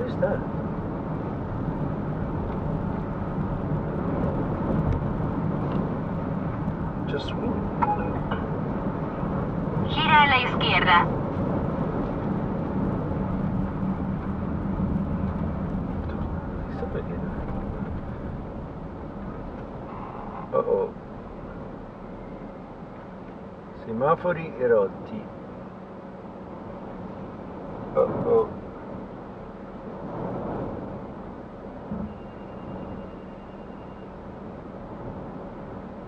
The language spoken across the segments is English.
is that? Just swing. Gira a la izquierda. Uh-oh. Semafori rotti. Uh-oh.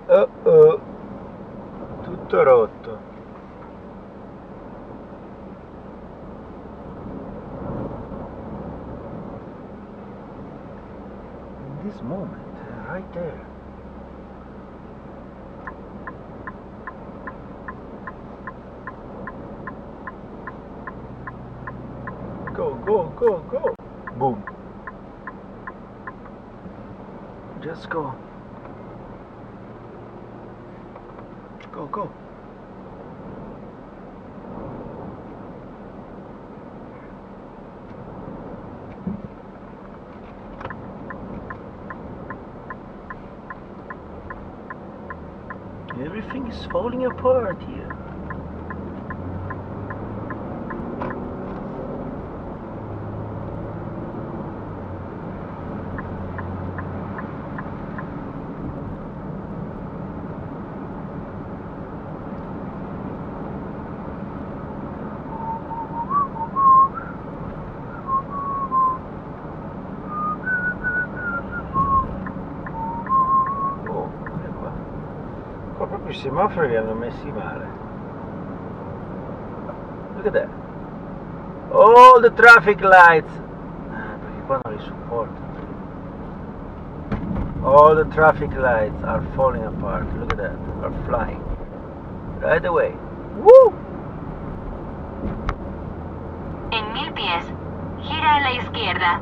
Uh-oh. Tutto rotto. In this moment, right there. Go, go, go, go. Boom. Just go. Go, go. Everything is falling apart here. I semafori li hanno messi male. Look at that. All the traffic lights. Perché qua non li supporto. All the traffic lights are falling apart. Look at that. Are flying. Right away. Woo! En 1000 pies. Gira a la izquierda.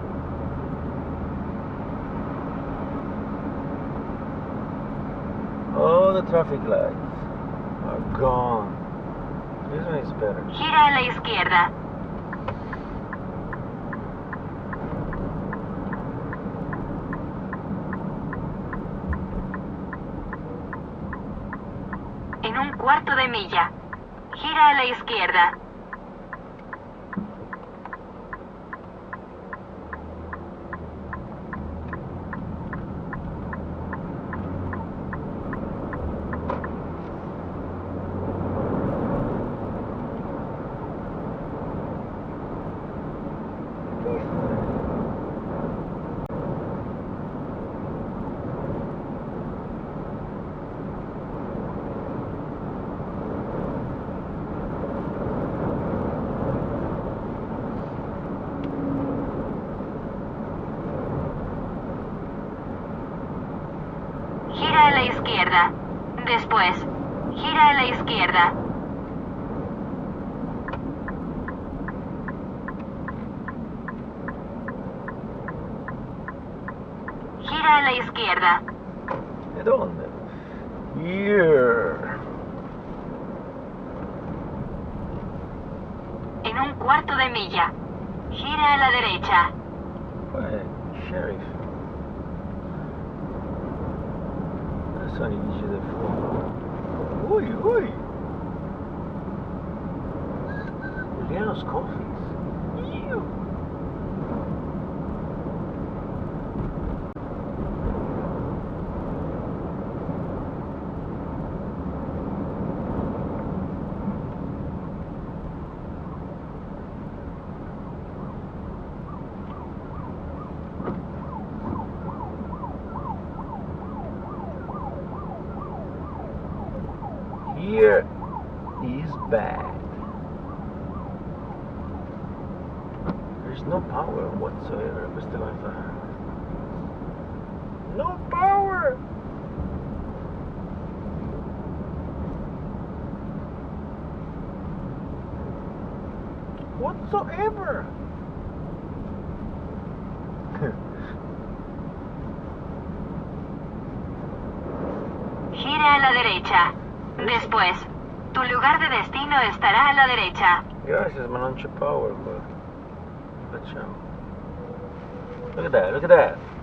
All the traffic lights are gone. This one is better. Gira a la izquierda. En un cuarto de milla. Gira a la izquierda. Gira a la izquierda. Después, gira a la izquierda. Gira a la izquierda. ¿De dónde? Here. En un cuarto de milla. Gira a la derecha. Sheriff. Adesso mi dice del fuoco. Ui, ui. Juliano's Coffees. Ew. Here is bad. There's no power whatsoever. Questa cosa. No power! Whatsoever! Gira a la derecha. Después, tu lugar de destino estará a la derecha. Gracias, ma non c'è power qua. Facciamo. Look at that, look at that.